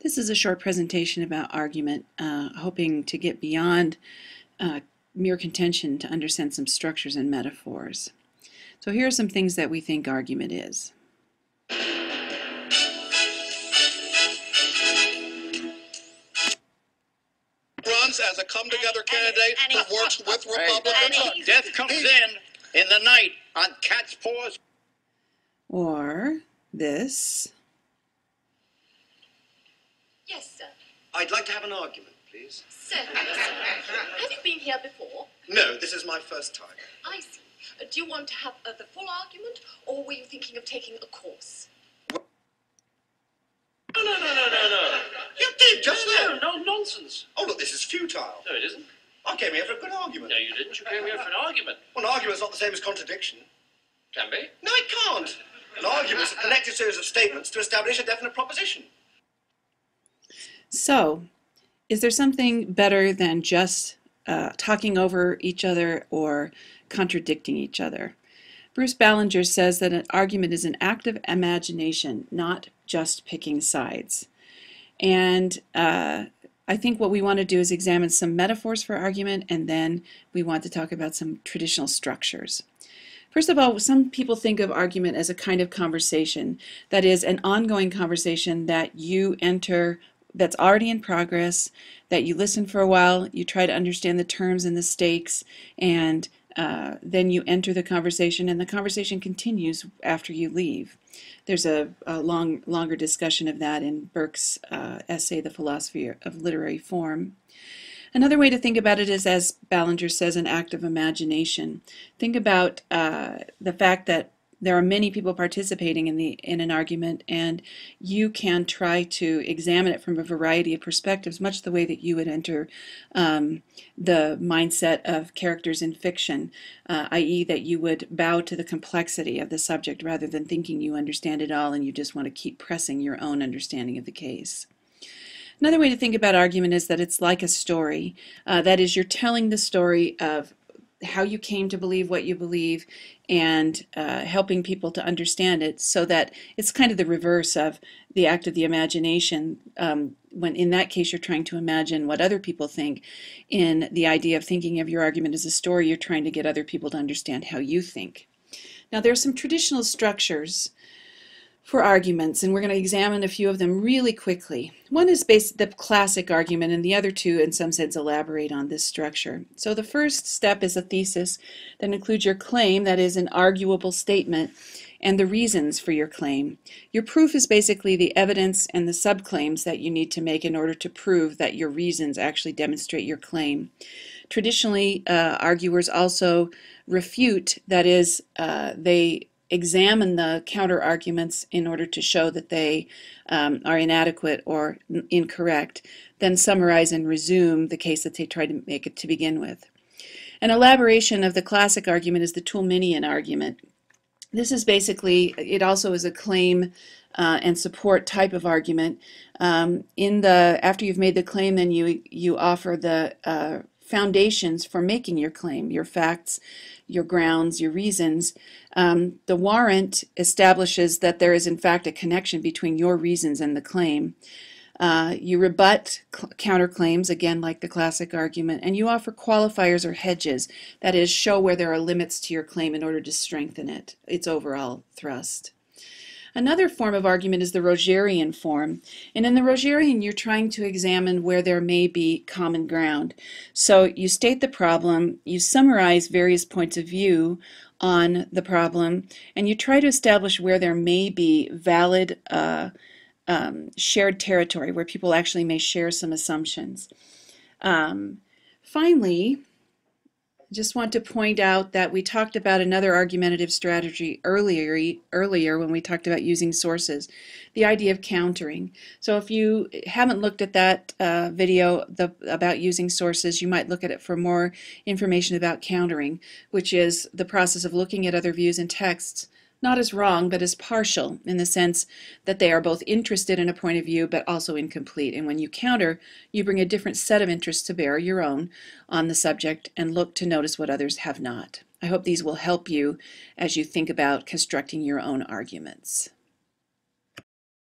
This is a short presentation about argument, hoping to get beyond mere contention to understand some structures and metaphors. So here are some things that we think argument is. Runs as a come-together candidate who works with Republicans. Death comes in the night on cat's paws. Or this. Yes, sir. I'd like to have an argument, please. Certainly, sir. Have you been here before? No, this is my first time. I see. Do you want to have the full argument, or were you thinking of taking a course? No. You did, just now. No nonsense. Oh, look, this is futile. No, it isn't. I came here for a good argument. No, you didn't. You came here for an argument. Well, an argument's not the same as contradiction. Can be. No, it can't. An argument's a connected series of statements to establish a definite proposition. So, is there something better than just talking over each other or contradicting each other? Bruce Ballinger says that an argument is an act of imagination, not just picking sides. And I think what we want to do is examine some metaphors for argument, and then we want to talk about some traditional structures. First of all, some people think of argument as a kind of conversation, that is, an ongoing conversation that you enter that's already in progress, that you listen for a while, you try to understand the terms and the stakes, and then you enter the conversation, and the conversation continues after you leave. There's a longer discussion of that in Burke's essay, The Philosophy of Literary Form. Another way to think about it is, as Ballinger says, an act of imagination. Think about the fact that there are many people participating in an argument, and you can try to examine it from a variety of perspectives, much the way that you would enter the mindset of characters in fiction, i.e. that you would bow to the complexity of the subject rather than thinking you understand it all and you just want to keep pressing your own understanding of the case. Another way to think about argument is that it's like a story. That is, you're telling the story of how you came to believe what you believe and helping people to understand it, so that it's kind of the reverse of the act of the imagination. When in that case you're trying to imagine what other people think. In the idea of thinking of your argument as a story, you're trying to get other people to understand how you think. Now, there are some traditional structures for arguments, and we're going to examine a few of them really quickly. One is the classic argument, and the other two, in some sense, elaborate on this structure. So the first step is a thesis that includes your claim, that is an arguable statement, and the reasons for your claim. Your proof is basically the evidence and the subclaims that you need to make in order to prove that your reasons actually demonstrate your claim. Traditionally, arguers also refute, that is, they examine the counter-arguments in order to show that they are inadequate or incorrect, then summarize and resume the case that they tried to make it to begin with. An elaboration of the classic argument is the Toulminian argument. This is basically, it also is a claim and support type of argument. After you've made the claim, then you offer the foundations for making your claim, your facts, your grounds, your reasons. The warrant establishes that there is in fact a connection between your reasons and the claim. You rebut counterclaims, again like the classic argument, and you offer qualifiers or hedges, that is, show where there are limits to your claim in order to strengthen its overall thrust. Another form of argument is the Rogerian form, and in the Rogerian you're trying to examine where there may be common ground. So you state the problem, you summarize various points of view on the problem, and you try to establish where there may be valid shared territory, where people actually may share some assumptions. Finally, I just want to point out that we talked about another argumentative strategy earlier when we talked about using sources, the idea of countering. So if you haven't looked at that video about using sources, you might look at it for more information about countering, which is the process of looking at other views and texts, not as wrong, but as partial, in the sense that they are both interested in a point of view, but also incomplete. And when you counter, you bring a different set of interests to bear, your own, on the subject, and look to notice what others have not. I hope these will help you as you think about constructing your own arguments.